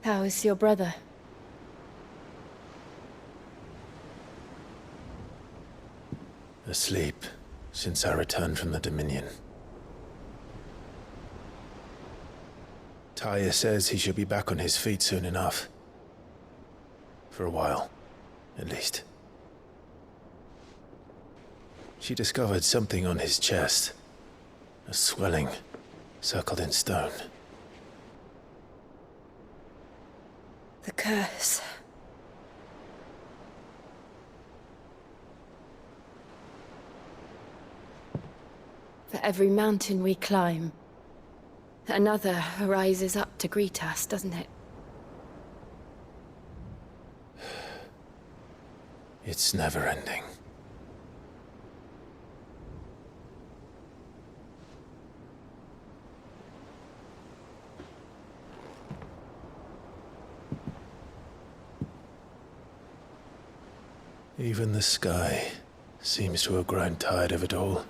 How is your brother? Asleep since I returned from the Dominion. Taya says he should be back on his feet soon enough. For a while, at least. She discovered something on his chest. A swelling, circled in stone. The curse. For every mountain we climb, another rises up to greet us, doesn't it? It's never ending. Even the sky seems to have grown tired of it all.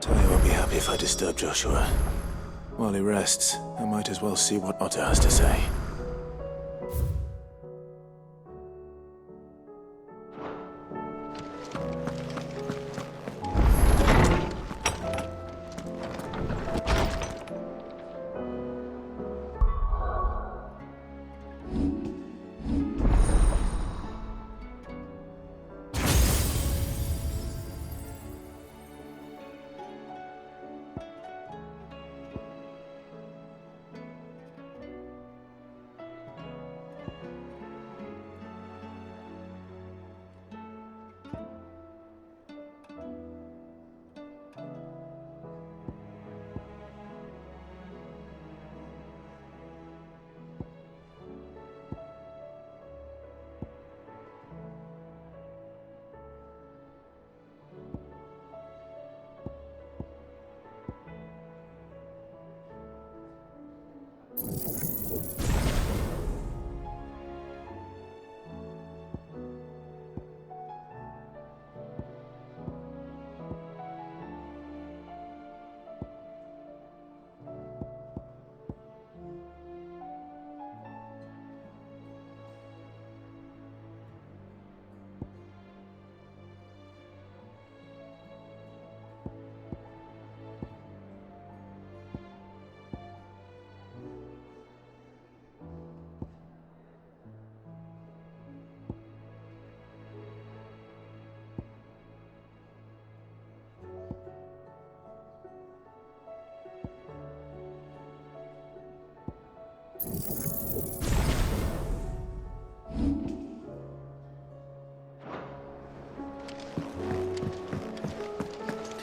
Tony won't be happy if I disturb Joshua. While he rests, I might as well see what Otto has to say.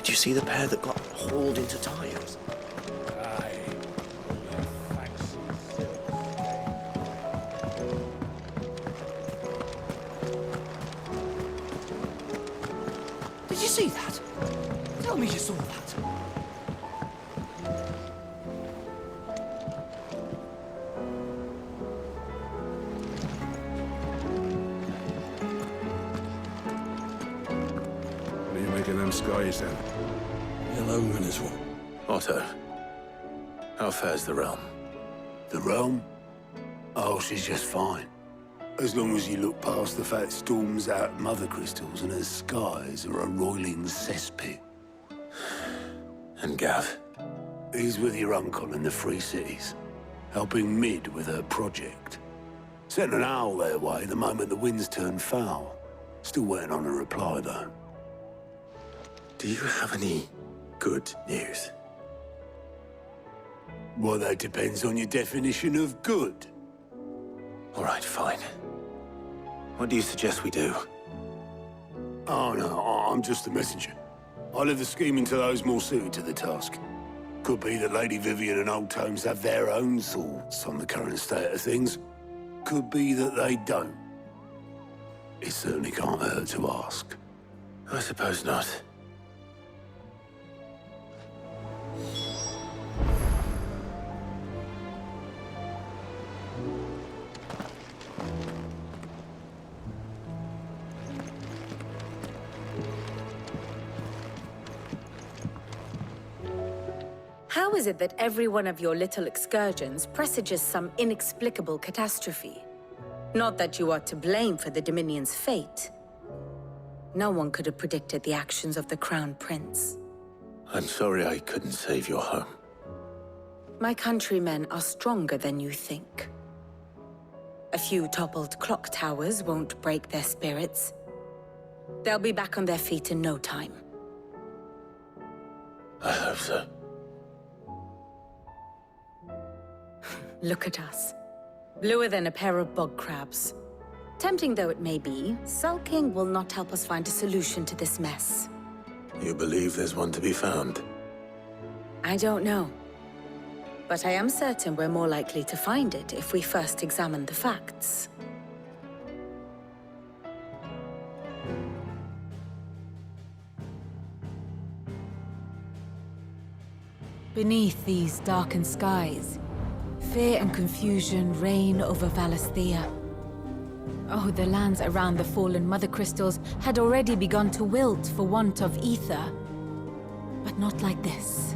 Did you see the pair that got hauled into tires? Aye. Fancy Did you see that? Tell me you saw that. What are you making them skies then? Yellow as well. Otto, how fares the realm? The realm? Oh, she's just fine. As long as you look past the fat storms out mother crystals and her skies are a roiling cesspit. And Gav? He's with your uncle in the Free Cities, helping Mid with her project. Sent an owl their way the moment the winds turned foul. Still waiting on a reply, though. Do you have any good news? Well, that depends on your definition of good. All right, fine. What do you suggest we do? Oh, no, I'm just the messenger. I leave the scheming to those more suited to the task. Could be that Lady Vivian and Old Tomes have their own thoughts on the current state of things. Could be that they don't. It certainly can't hurt to ask. I suppose not. How is it that every one of your little excursions presages some inexplicable catastrophe? Not that you are to blame for the Dominion's fate. No one could have predicted the actions of the Crown Prince. I'm sorry I couldn't save your home. My countrymen are stronger than you think. A few toppled clock towers won't break their spirits. They'll be back on their feet in no time. I hope so. Look at us. Bluer than a pair of bog crabs. Tempting though it may be, sulking will not help us find a solution to this mess. You believe there's one to be found? I don't know. But I am certain we're more likely to find it if we first examine the facts. Beneath these darkened skies, fear and confusion reign over Valisthea. Oh, the lands around the fallen Mother Crystals had already begun to wilt for want of ether. But not like this.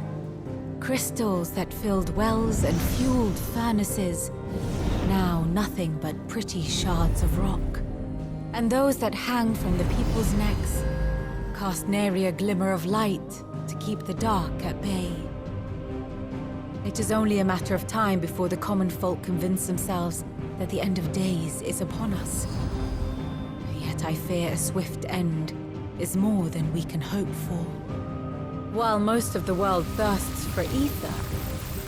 Crystals that filled wells and fueled furnaces, now nothing but pretty shards of rock. And those that hang from the people's necks cast nary a glimmer of light to keep the dark at bay. It is only a matter of time before the common folk convince themselves that the end of days is upon us. Yet I fear a swift end is more than we can hope for. While most of the world thirsts for ether,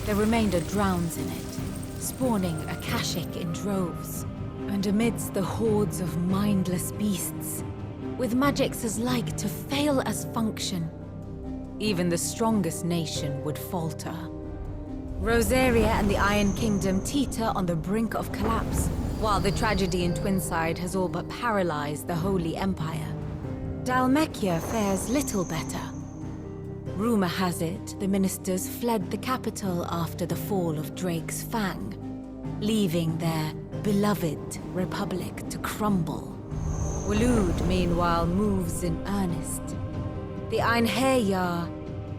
the remainder drowns in it, spawning Akashic in droves. And amidst the hordes of mindless beasts, with magics as like to fail as function, even the strongest nation would falter. Rosaria and the Iron Kingdom teeter on the brink of collapse, while the tragedy in Twinside has all but paralyzed the Holy Empire. Dalmekia fares little better. Rumor has it the ministers fled the capital after the fall of Drake's Fang, leaving their beloved republic to crumble. Waloed, meanwhile, moves in earnest. The Einherjar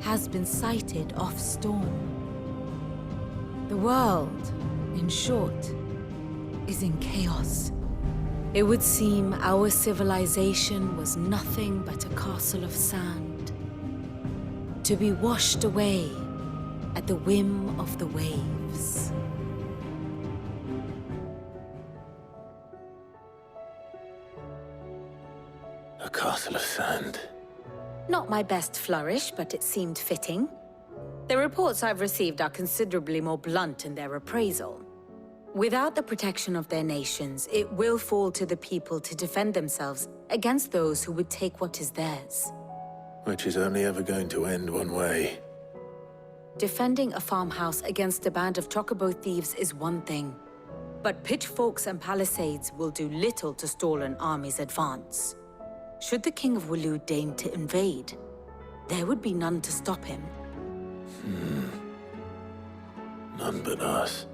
has been sighted off Storm. The world, in short, is in chaos. It would seem our civilization was nothing but a castle of sand, to be washed away at the whim of the waves. A castle of sand. Not my best flourish, but it seemed fitting. The reports I've received are considerably more blunt in their appraisal. Without the protection of their nations, it will fall to the people to defend themselves against those who would take what is theirs. Which is only ever going to end one way. Defending a farmhouse against a band of chocobo thieves is one thing, but pitchforks and palisades will do little to stall an army's advance. Should the King of Waloed deign to invade, there would be none to stop him. None but us.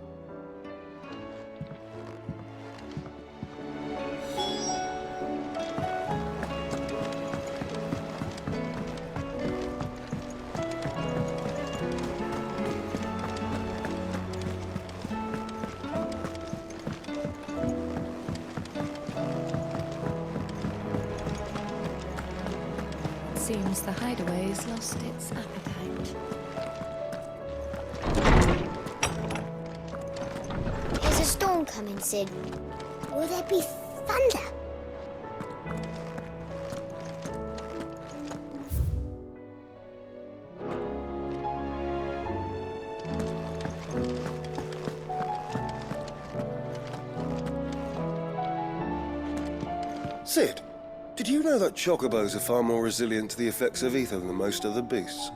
Seems the hideaway's lost its appetite. There's a storm coming, Sid. Will there be thunder? Sid, did you know that chocobos are far more resilient to the effects of ether than most other beasts?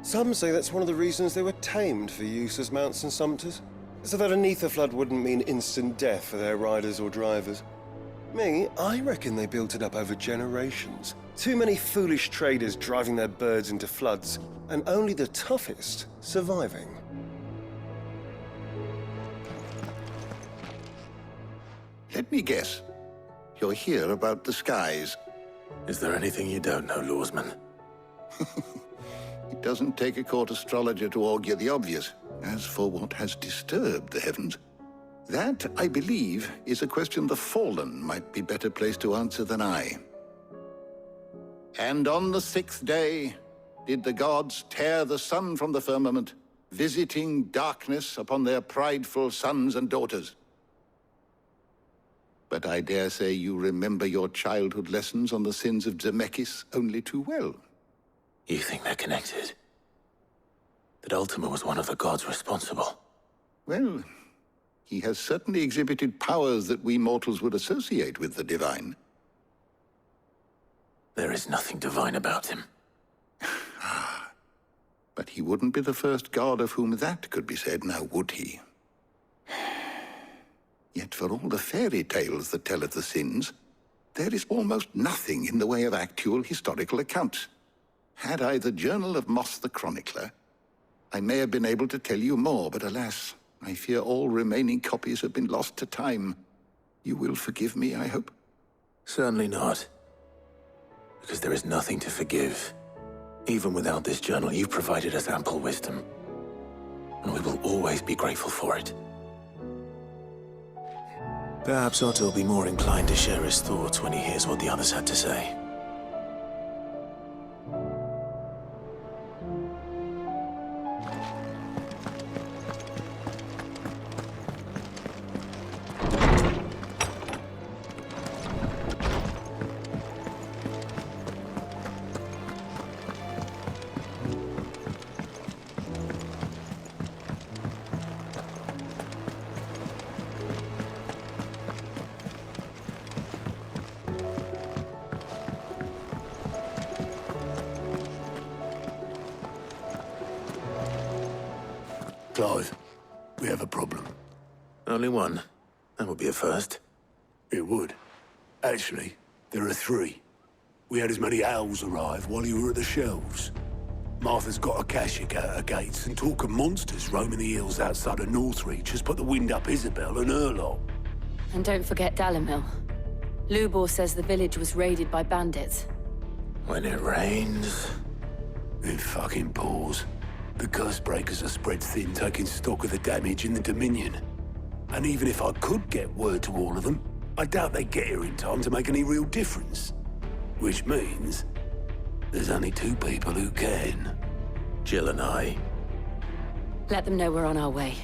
Some say that's one of the reasons they were tamed for use as mounts and sumpters, so that an ether flood wouldn't mean instant death for their riders or drivers. Me, I reckon they built it up over generations. Too many foolish traders driving their birds into floods, and only the toughest surviving. Let me guess. You're here about the skies. Is there anything you don't know, Lawsman? It doesn't take a court astrologer to augur the obvious. As for what has disturbed the heavens, that, I believe, is a question the Fallen might be better placed to answer than I. And on the 6th day did the gods tear the sun from the firmament, visiting darkness upon their prideful sons and daughters. But I dare say you remember your childhood lessons on the sins of Zemeckis only too well. You think they're connected? That Ultima was one of the gods responsible? Well, he has certainly exhibited powers that we mortals would associate with the divine. There is nothing divine about him. But he wouldn't be the first god of whom that could be said, now would he? Yet for all the fairy tales that tell of the sins, there is almost nothing in the way of actual historical accounts. Had I the Journal of Moss the Chronicler, I may have been able to tell you more, but alas, I fear all remaining copies have been lost to time. You will forgive me, I hope? Certainly not. Because there is nothing to forgive. Even without this journal, you've provided us ample wisdom. And we will always be grateful for it. Perhaps Otto will be more inclined to share his thoughts when he hears what the others had to say. Clive, we have a problem. Only one. That would be a first. It would. Actually, there are 3. We had as many owls arrive while you were at the shelves. Martha's got a Kashik at her gates, and talk of monsters roaming the hills outside of Northreach has put the wind up Isabel and her lot. And don't forget Dalimil. Lubor says the village was raided by bandits. When it rains... It fucking pours. The curse breakers are spread thin, taking stock of the damage in the Dominion. And even if I could get word to all of them, I doubt they'd get here in time to make any real difference. Which means there's only 2 people who can. Jill and I. Let them know we're on our way.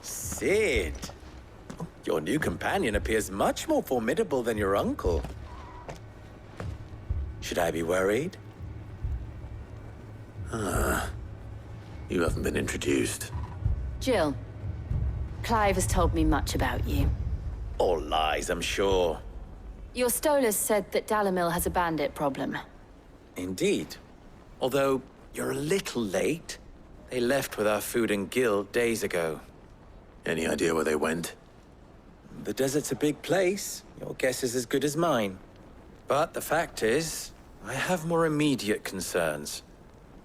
Sid, your new companion appears much more formidable than your uncle. Should I be worried? You haven't been introduced. Jill, Clive has told me much about you. All lies, I'm sure. Your Stolas said that Dalimil has a bandit problem. Indeed. Although, you're a little late. They left with our food and guild days ago. Any idea where they went? The desert's a big place. Your guess is as good as mine. But the fact is, I have more immediate concerns.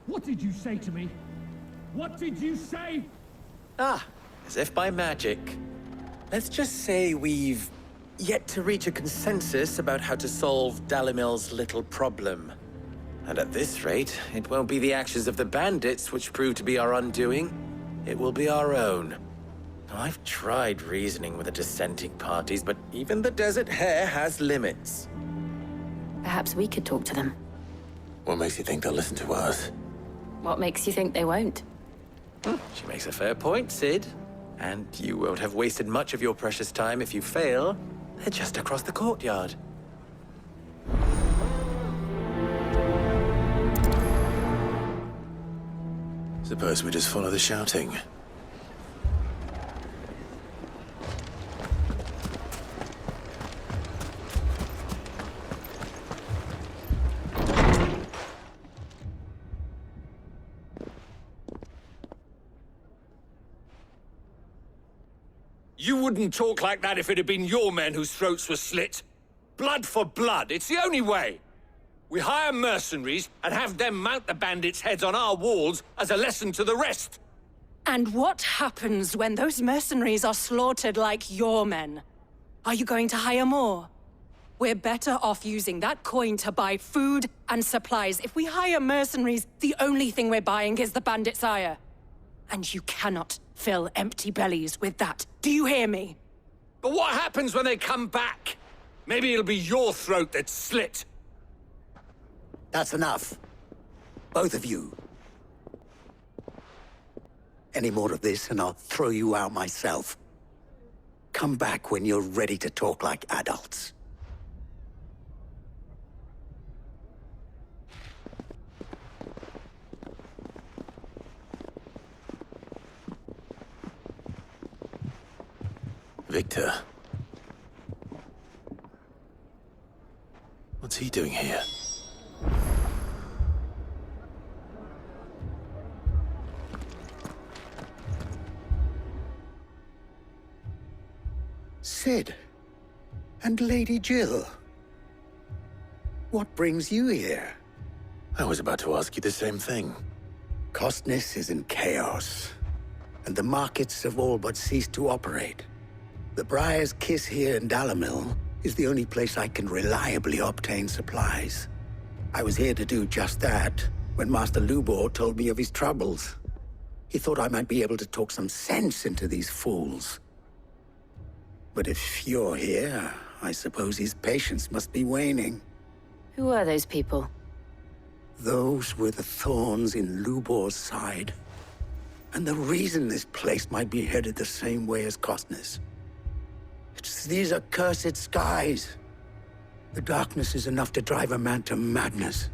What did you say to me? What did you say? Ah, as if by magic. Let's just say we've yet to reach a consensus about how to solve Dalimil's little problem. And at this rate, it won't be the actions of the bandits which prove to be our undoing. It will be our own. I've tried reasoning with the dissenting parties, but even the Desert Hare has limits. Perhaps we could talk to them. What makes you think they'll listen to us? What makes you think they won't? She makes a fair point, Sid. And you won't have wasted much of your precious time if you fail. They're just across the courtyard. Suppose we just follow the shouting. You wouldn't talk like that if it had been your men whose throats were slit. Blood for blood, it's the only way. We hire mercenaries and have them mount the bandits' heads on our walls as a lesson to the rest. And what happens when those mercenaries are slaughtered like your men? Are you going to hire more? We're better off using that coin to buy food and supplies. If we hire mercenaries, the only thing we're buying is the bandits' ire. And you cannot fill empty bellies with that. Do you hear me? But what happens when they come back? Maybe it'll be your throat that's slit. That's enough. Both of you. Any more of this and I'll throw you out myself. Come back when you're ready to talk like adults. Victor. What's he doing here? Sid. And Lady Jill. What brings you here? I was about to ask you the same thing. Costness is in chaos, and the markets have all but ceased to operate. The Briar's Kiss here in Dalimil is the only place I can reliably obtain supplies. I was here to do just that when Master Lubor told me of his troubles. He thought I might be able to talk some sense into these fools. But if you're here, I suppose his patience must be waning. Who are those people? Those were the thorns in Lubor's side. And the reason this place might be headed the same way as Costness. It's these accursed skies. The darkness is enough to drive a man to madness.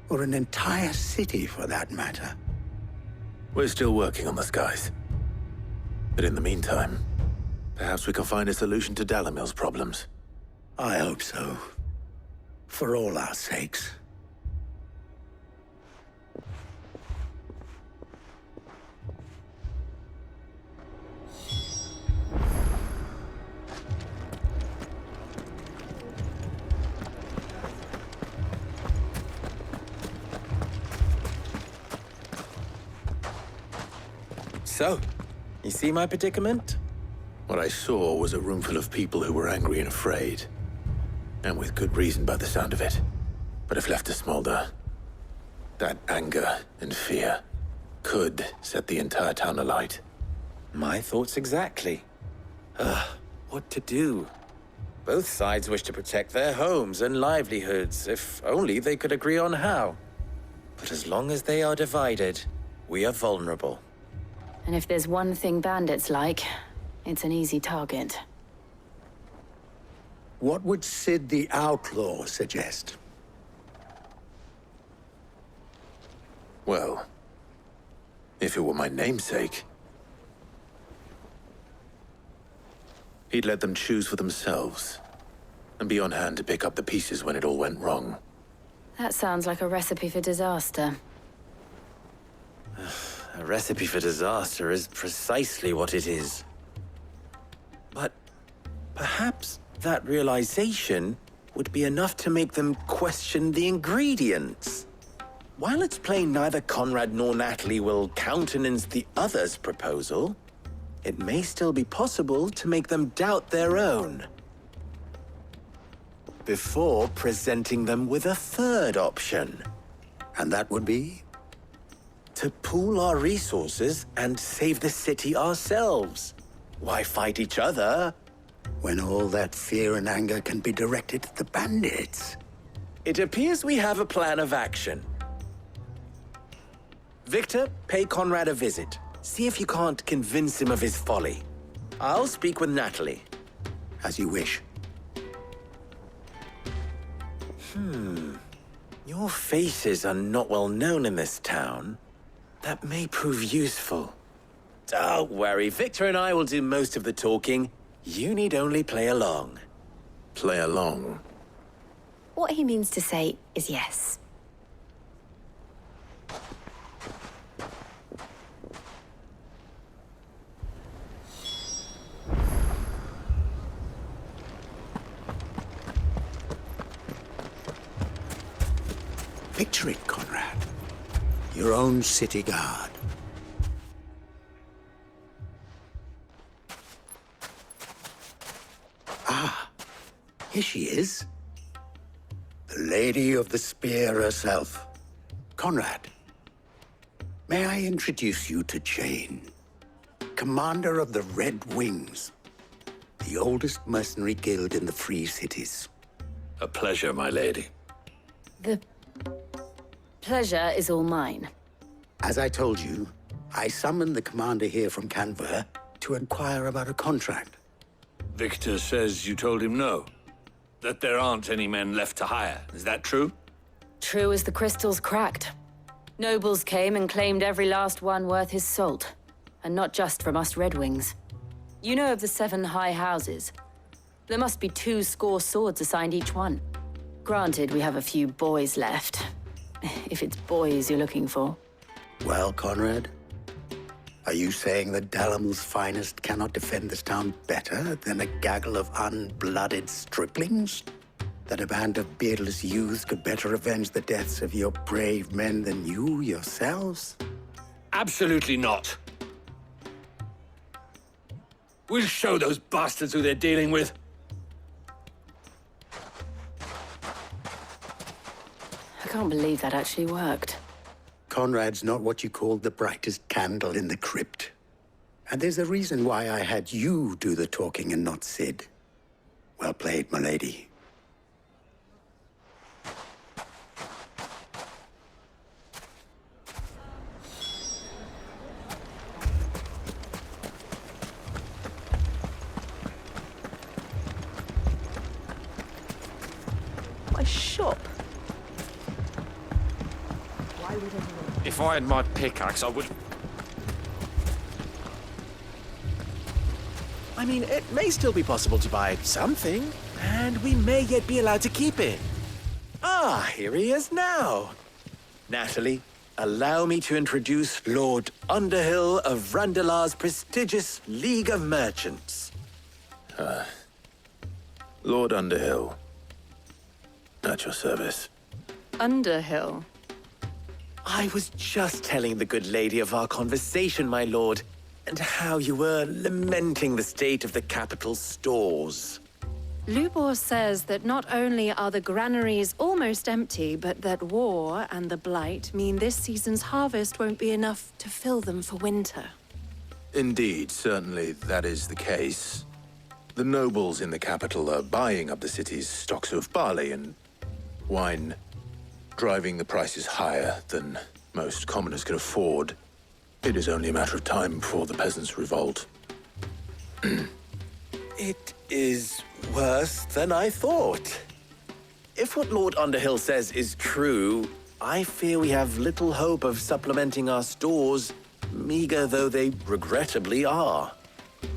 Or an entire city, for that matter. We're still working on the skies. But in the meantime, perhaps we can find a solution to Dalimil's problems. I hope so. For all our sakes. So, you see my predicament? What I saw was a room full of people who were angry and afraid. And with good reason by the sound of it. But if left to smolder, that anger and fear could set the entire town alight. My thoughts exactly. What to do? Both sides wish to protect their homes and livelihoods, if only they could agree on how. But as long as they are divided, we are vulnerable. And if there's one thing bandits like, it's an easy target. What would Sid the Outlaw suggest? Well, if it were my namesake, he'd let them choose for themselves, and be on hand to pick up the pieces when it all went wrong. That sounds like a recipe for disaster. A recipe for disaster is precisely what it is. But perhaps that realization would be enough to make them question the ingredients. While it's plain neither Conrad nor Natalie will countenance the other's proposal, it may still be possible to make them doubt their own. Before presenting them with a third option. And that would be? To pool our resources and save the city ourselves. Why fight each other? When all that fear and anger can be directed at the bandits. It appears we have a plan of action. Victor, pay Conrad a visit. See if you can't convince him of his folly. I'll speak with Natalie. As you wish. Your faces are not well known in this town. That may prove useful. Don't worry, Victor and I will do most of the talking. You need only play along. Play along? What he means to say is yes. Picture it, Conrad. Your own city guard. Ah, here she is. The Lady of the Spear herself. Conrad, may I introduce you to Jane, commander of the Red Wings, the oldest mercenary guild in the Free Cities. A pleasure, my lady. The pleasure is all mine. As I told you, I summoned the commander here from Canver to inquire about a contract. Victor says you told him no. That there aren't any men left to hire. Is that true? True as the crystals cracked. Nobles came and claimed every last one worth his salt. And not just from us Red Wings. You know of the 7 high houses. There must be 2 swords assigned each one. Granted, we have a few boys left. If it's boys you're looking for. Well, Conrad, are you saying that Dalamel's finest cannot defend this town better than a gaggle of unblooded striplings? That a band of beardless youths could better avenge the deaths of your brave men than you yourselves? Absolutely not. We'll show those bastards who they're dealing with. I can't believe that actually worked. Conrad's not what you call the brightest candle in the crypt. And there's a reason why I had you do the talking and not Sid. Well played, my lady. My shop. If I had my pickaxe, I would... I mean, it may still be possible to buy something, and we may yet be allowed to keep it. Ah, here he is now. Natalie, allow me to introduce Lord Underhill of Randalar's prestigious League of Merchants. Lord Underhill. At your service. Underhill? I was just telling the good lady of our conversation, my lord, and how you were lamenting the state of the capital's stores. Lubor says that not only are the granaries almost empty, but that war and the Blight mean this season's harvest won't be enough to fill them for winter. Indeed, certainly that is the case. The nobles in the capital are buying up the city's stocks of barley and wine, driving the prices higher than most commoners can afford. It is only a matter of time before the peasants revolt. It is worse than I thought. If what Lord Underhill says is true, I fear we have little hope of supplementing our stores, meager though they regrettably are.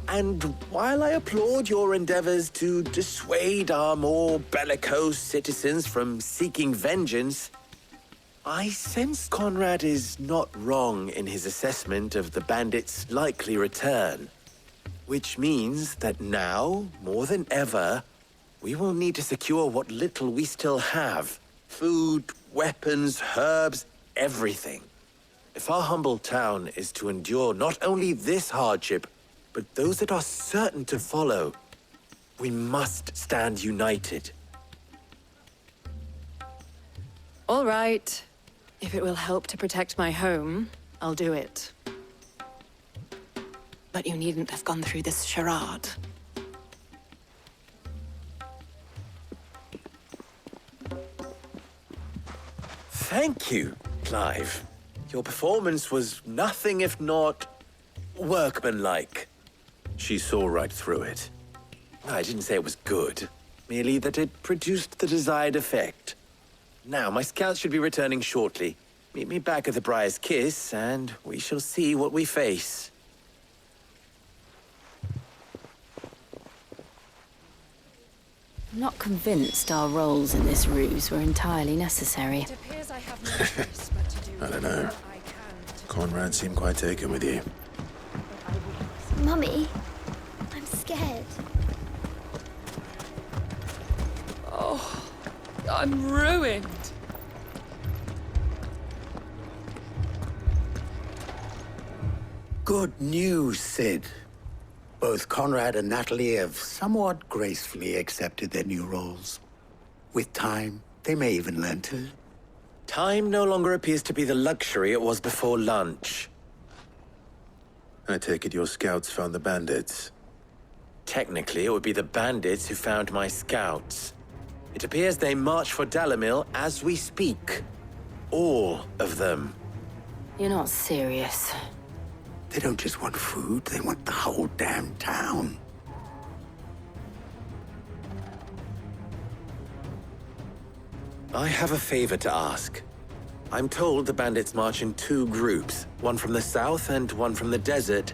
And while I applaud your endeavors to dissuade our more bellicose citizens from seeking vengeance, I sense Conrad is not wrong in his assessment of the bandits' likely return. Which means that now, more than ever, we will need to secure what little we still have. Food, weapons, herbs, everything. If our humble town is to endure not only this hardship, but those that are certain to follow. We must stand united. All right. If it will help to protect my home, I'll do it. But you needn't have gone through this charade. Thank you, Clive. Your performance was nothing if not workmanlike. She saw right through it. I didn't say it was good, merely that it produced the desired effect. Now, my scouts should be returning shortly. Meet me back at the Briar's Kiss, and we shall see what we face. I'm not convinced our roles in this ruse were entirely necessary. It appears I have no choice but to do I don't know. what I can to Conrad seemed quite taken with you. Mummy, I'm scared. Oh, I'm ruined. Good news, Sid. Both Conrad and Natalie have somewhat gracefully accepted their new roles. With time, they may even learn to. Time no longer appears to be the luxury it was before lunch. I take it your scouts found the bandits. Technically, it would be the bandits who found my scouts. It appears they march for Dalimil as we speak. All of them. You're not serious. They don't just want food, they want the whole damn town. I have a favor to ask. I'm told the bandits march in two groups, one from the south and one from the desert,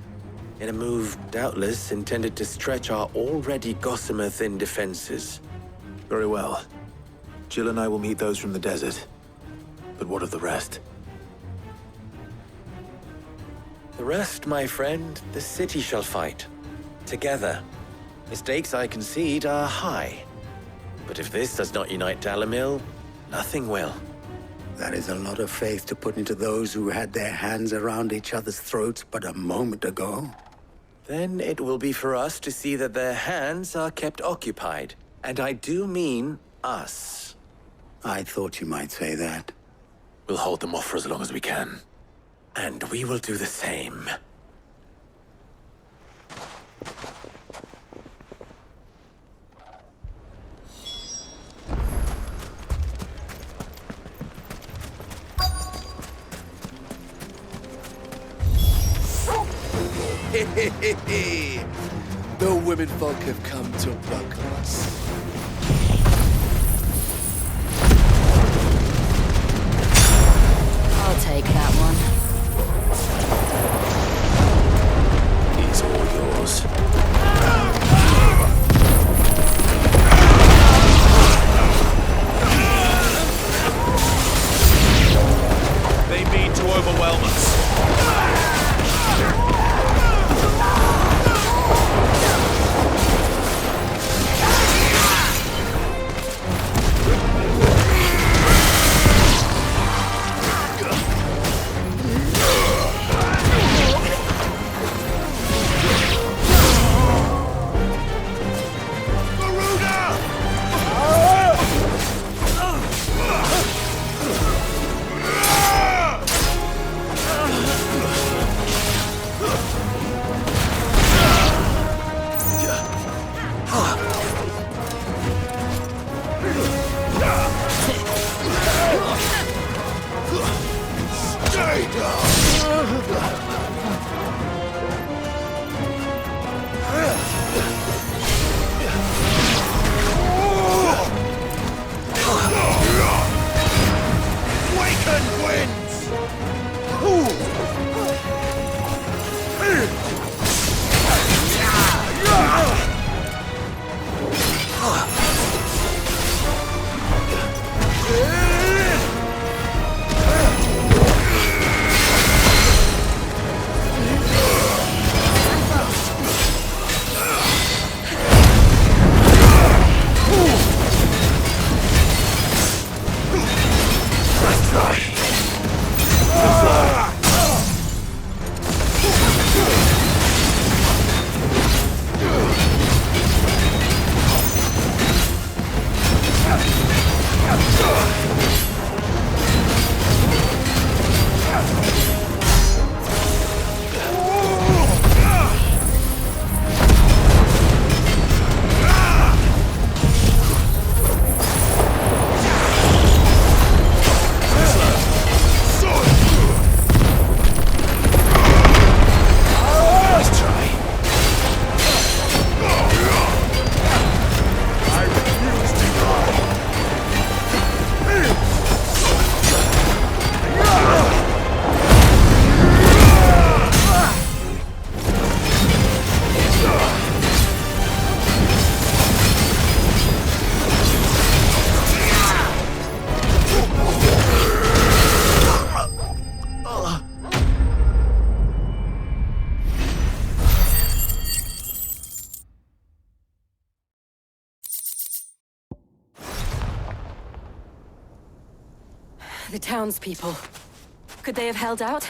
in a move doubtless intended to stretch our already gossamer-thin defenses. Very well. Jill and I will meet those from the desert. But what of the rest? The rest, my friend, the city shall fight. Together. The stakes, I concede, are high. But if this does not unite Dalimil, nothing will. That is a lot of faith to put into those who had their hands around each other's throats but a moment ago. Then it will be for us to see that their hands are kept occupied. And I do mean us. I thought you might say that. We'll hold them off for as long as we can. And we will do the same. The women folk have come to welcome us. I'll take that one. He's all yours. They mean to overwhelm us. The townspeople. Could they have held out?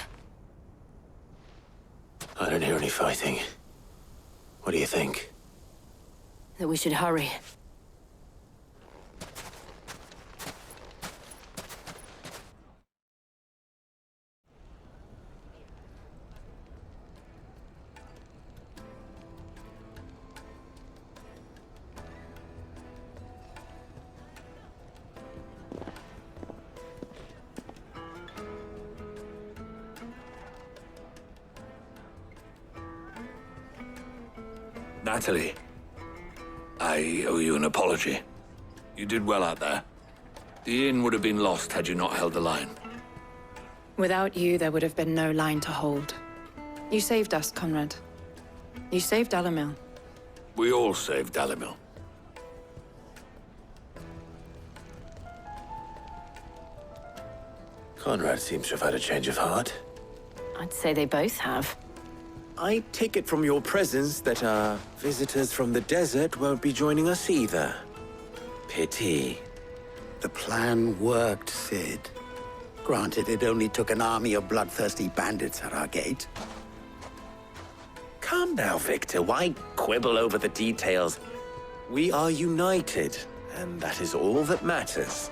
I don't hear any fighting. What do you think? That we should hurry. Natalie, I owe you an apology. You did well out there. The inn would have been lost had you not held the line. Without you, there would have been no line to hold. You saved us, Conrad. You saved Dalimil. We all saved Dalimil. Conrad seems to have had a change of heart. I'd say they both have. I take it from your presence that our visitors from the desert won't be joining us either. Pity. The plan worked, Sid. Granted, it only took an army of bloodthirsty bandits at our gate. Calm now, Victor. Why quibble over the details? We are united, and that is all that matters.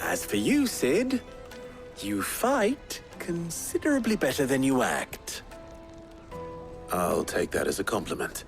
As for you, Sid, you fight considerably better than you act. I'll take that as a compliment.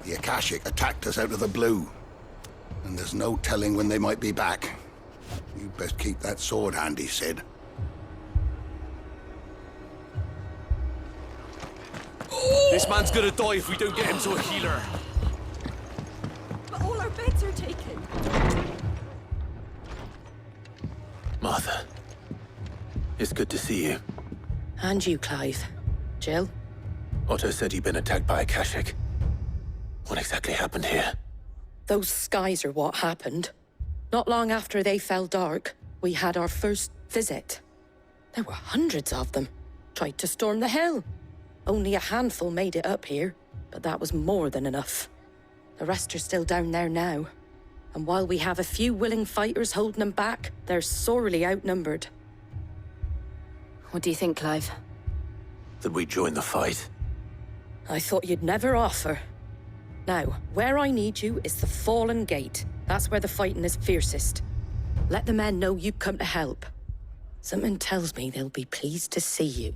The Akashic attacked us out of the blue, and there's no telling when they might be back. You'd best keep that sword handy, Sid. This man's gonna die if we don't get him to a healer. But all our beds are taken. Martha, it's good to see you. And you, Clive. Jill? Otto said you'd been attacked by Akashic. What exactly happened here? Those skies are what happened. Not long after they fell dark, we had our first visit. There were hundreds of them. Tried to storm the hill. Only a handful made it up here, but that was more than enough. The rest are still down there now. And while we have a few willing fighters holding them back, they're sorely outnumbered. What do you think, Clive? That we join the fight? I thought you'd never offer. Now, where I need you is the Fallen Gate. That's where the fighting is fiercest. Let the men know you've come to help. Something tells me they'll be pleased to see you.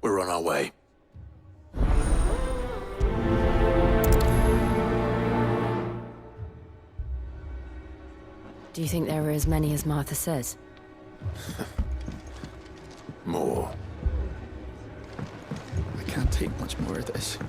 We're on our way. Do you think there are as many as Martha says? More. I can't take much more of this.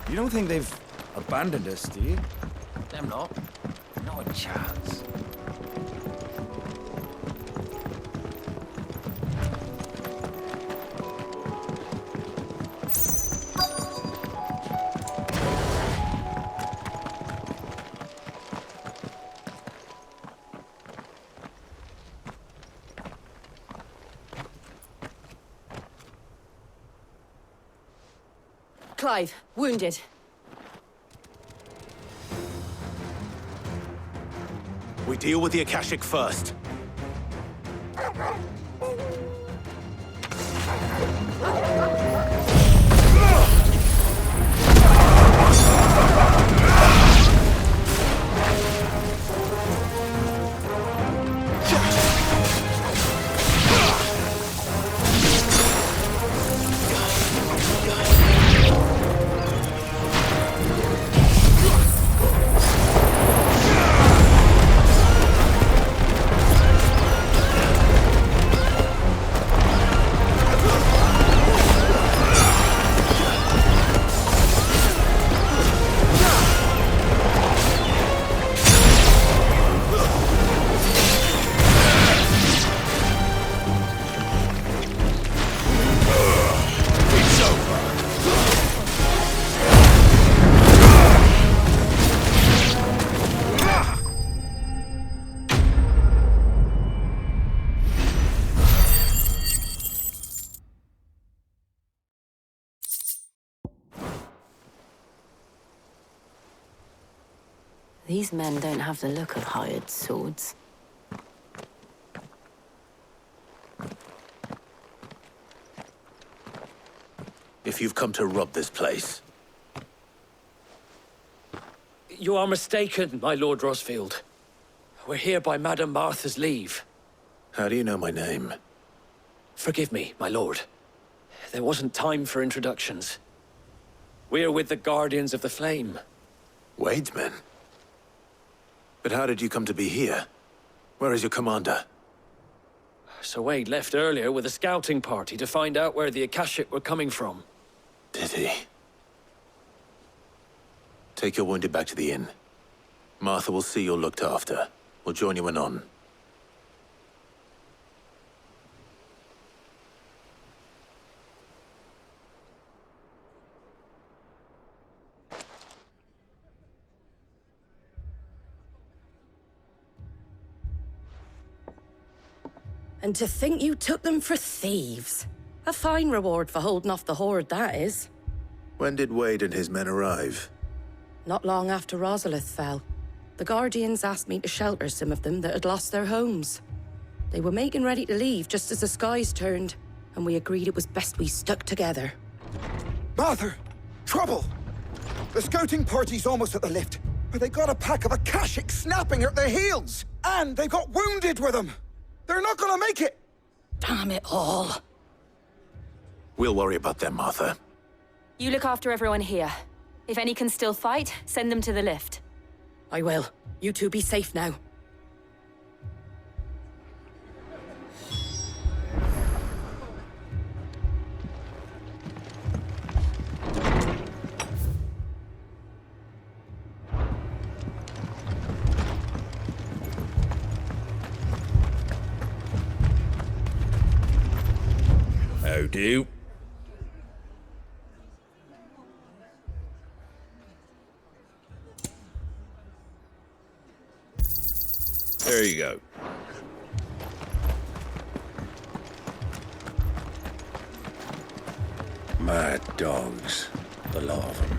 You don't think they've abandoned us, do you? Them not. Not a chance. Clive, wounded. We deal with the Akashic first. These men don't have the look of hired swords. If you've come to rob this place, You are mistaken, my Lord Rosfield. We're here by Madame Martha's leave. how do you know my name? Forgive me, my lord. There wasn't time for introductions. We're with the Guardians of the Flame. Wade's men? But how did you come to be here? Where is your commander? Sir Wade left earlier with a scouting party to find out where the Akashic were coming from. Did he? Take your wounded back to the inn. Martha will see you're looked after. We'll join you anon. And to think you took them for thieves. A fine reward for holding off the horde, that is. When did Wade and his men arrive? Not long after Rosalith fell. The Guardians asked me to shelter some of them that had lost their homes. They were making ready to leave just as the skies turned, and we agreed it was best we stuck together. Martha! Trouble! The scouting party's almost at the lift, but they got a pack of Akashic snapping at their heels! And they've got wounded with them! They're not gonna make it! Damn it all. We'll worry about them, Martha. You look after everyone here. If any can still fight, send them to the lift. I will. You two be safe now. How do? There you go. Mad dogs, the lot of them.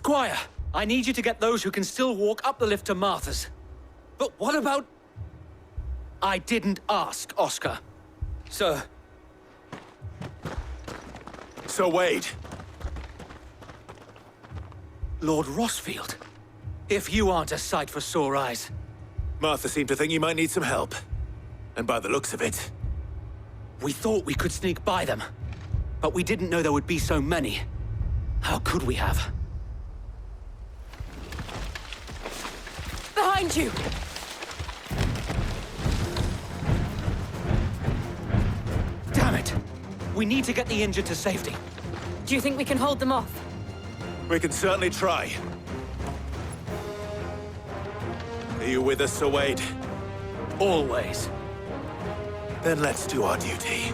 Squire, I need you to get those who can still walk up the lift to Martha's. But what about... I didn't ask, Oscar. Sir. Sir Wade. Lord Rosfield. If you aren't a sight for sore eyes. Martha seemed to think you might need some help. And by the looks of it... We thought we could sneak by them. But we didn't know there would be so many. How could we have? Behind you! Damn it! We need to get the injured to safety. Do you think we can hold them off? We can certainly try. Are you with us, Sir Wade? Always. Then let's do our duty.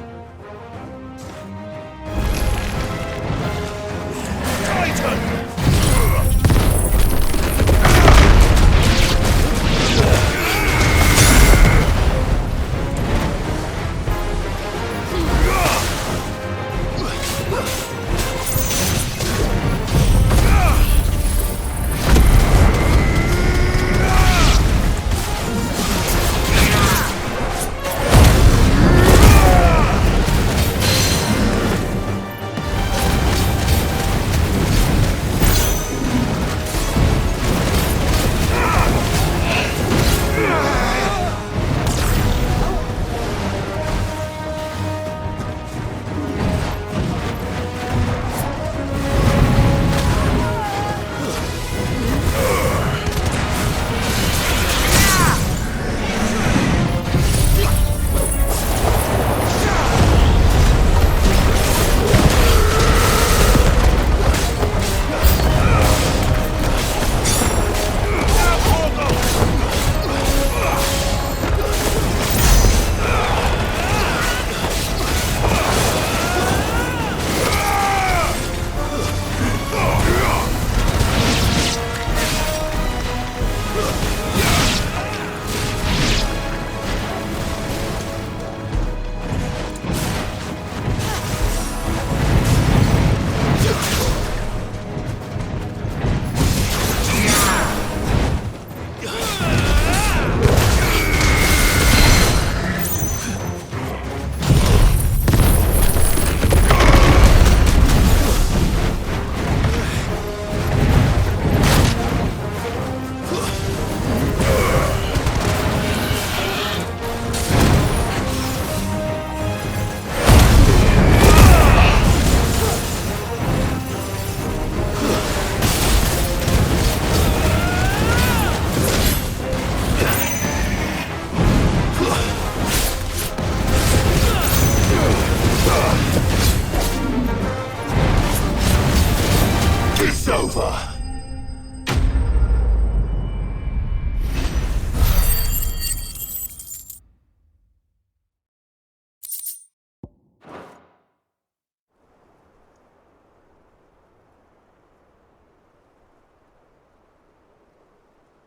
Titan!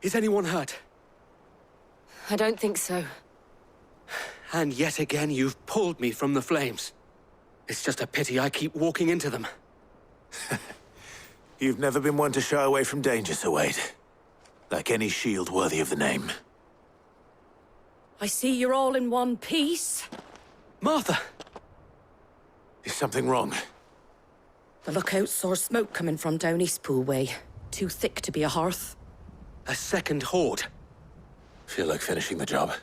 Is anyone hurt? I don't think so. And yet again, you've pulled me from the flames. It's just a pity I keep walking into them. You've never been one to shy away from danger, Sir Wade. Like any shield worthy of the name. I see you're all in one piece. Martha! Is something wrong? The lookout saw smoke coming from down Eastpool way. Too thick to be a hearth. A second horde. Feel like finishing the job?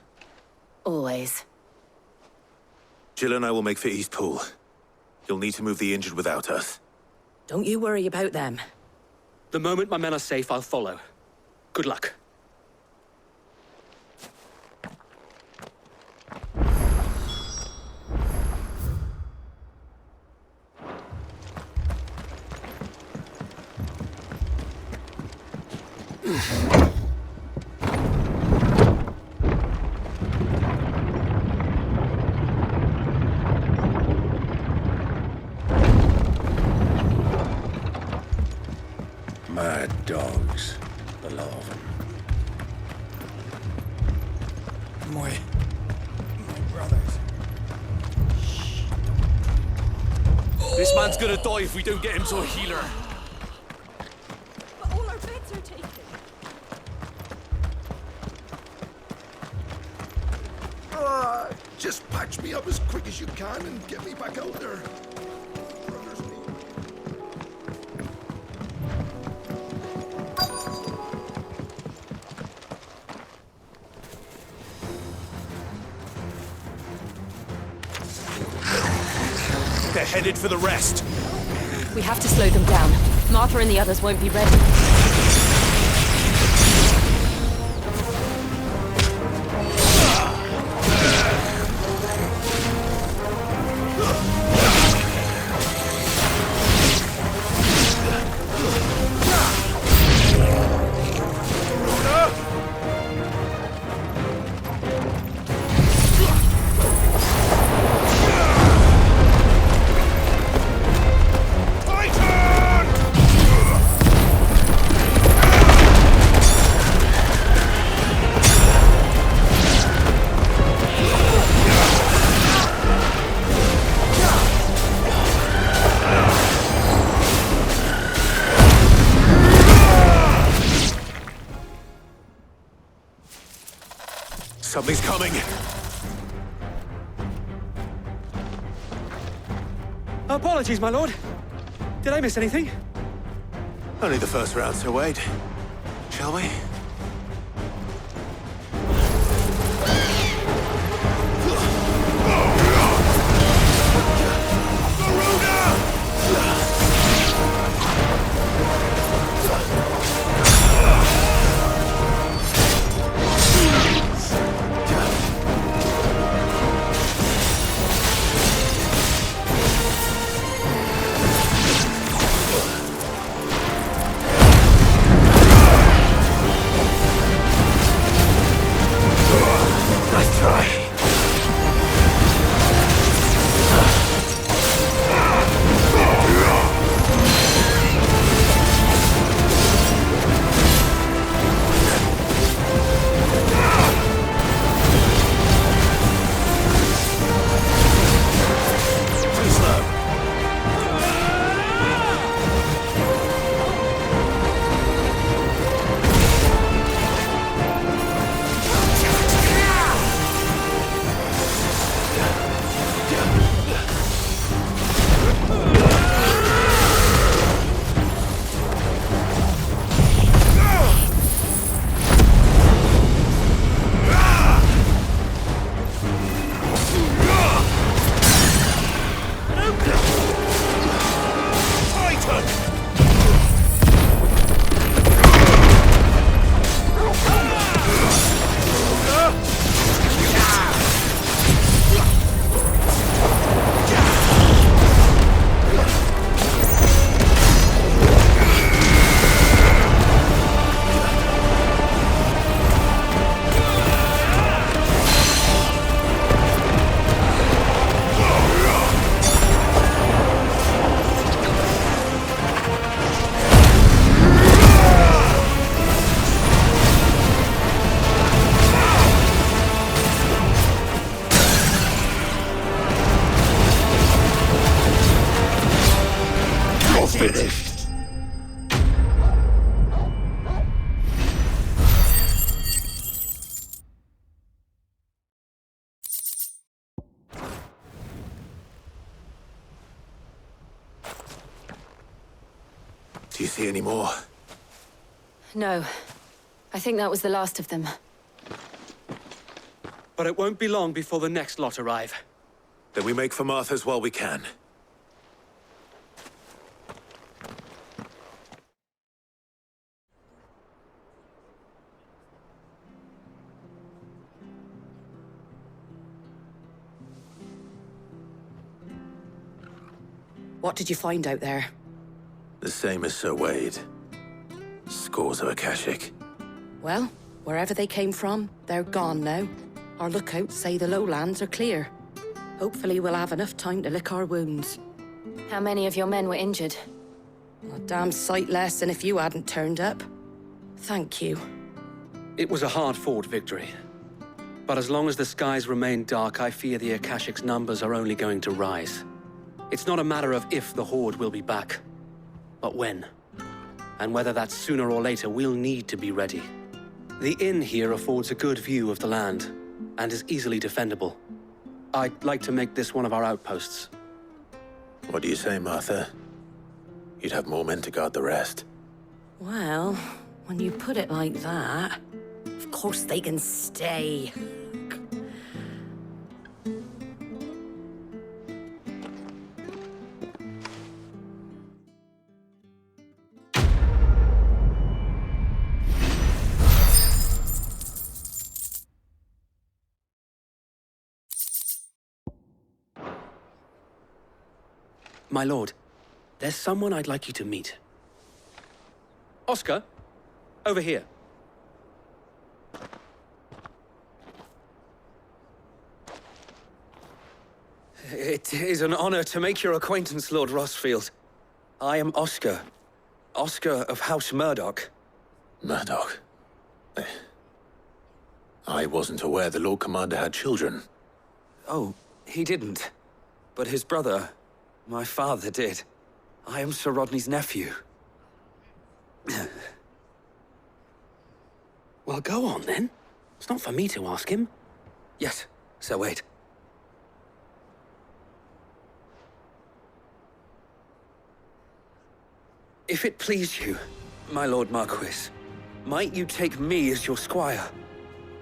Always. Jill and I will make for Eastpool. You'll need to move the injured without us. Don't you worry about them. The moment my men are safe, I'll follow. Good luck. Mad dogs, the lot of them. My brothers. This man's gonna die if we don't get him to a healer. But all our beds are taken. Just patch me up as quick as you can and get me back out there. Brothers need me. They're headed for the rest. We have to slow them down. Martha and the others won't be ready. Something's coming! Apologies, my lord. Did I miss anything? Only the first round, Sir Wade. Shall we? Do you see any more? No. I think that was the last of them. But it won't be long before the next lot arrive. Then we make for Martha's while we can. What did you find out there? The same as Sir Wade. Scores of Akashic. Well, wherever they came from, they're gone now. Our lookouts say the lowlands are clear. Hopefully we'll have enough time to lick our wounds. How many of your men were injured? A damn sight less than if you hadn't turned up. Thank you. It was a hard-fought victory. But as long as the skies remain dark, I fear the Akashic's numbers are only going to rise. It's not a matter of if the Horde will be back, but when. And whether that's sooner or later, we'll need to be ready. The inn here affords a good view of the land, and is easily defendable. I'd like to make this one of our outposts. What do you say, Martha? You'd have more men to guard the rest. Well, when you put it like that, of course they can stay. My lord, there's someone I'd like you to meet. Oscar, over here. It is an honor to make your acquaintance, Lord Rossfield. I am Oscar. Oscar of House Murdoch. Murdoch? I wasn't aware the Lord Commander had children. Oh, he didn't. But his brother, my father, did. I am Sir Rodney's nephew. Well, go on, then. It's not for me to ask him. Yes, Sir Wade. If it please you, my Lord Marquis, might you take me as your squire?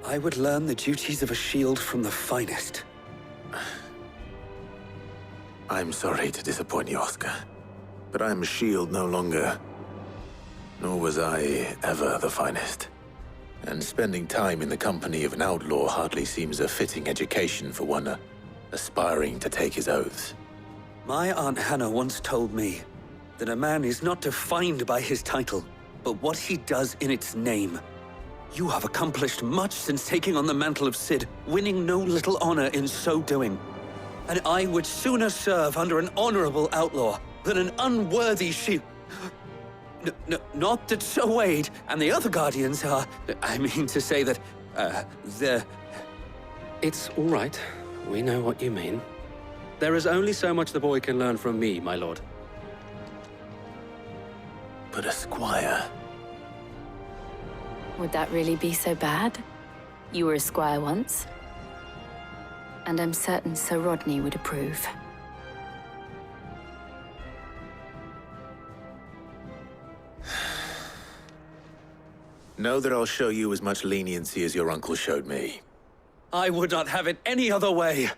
I would learn the duties of a shield from the finest. I'm sorry to disappoint you, Oscar, but I'm a shield no longer. Nor was I ever the finest. And spending time in the company of an outlaw hardly seems a fitting education for one aspiring to take his oaths. My Aunt Hannah once told me that a man is not defined by his title, but what he does in its name. You have accomplished much since taking on the mantle of Cid, winning no little honor in so doing. And I would sooner serve under an honorable outlaw than an unworthy shield. Not that Sir Wade and the other Guardians are... I mean to say that, they're... It's all right. We know what you mean. There is only so much the boy can learn from me, my lord. But a squire... Would that really be so bad? You were a squire once. And I'm certain Sir Rodney would approve. Know that I'll show you as much leniency as your uncle showed me. I would not have it any other way.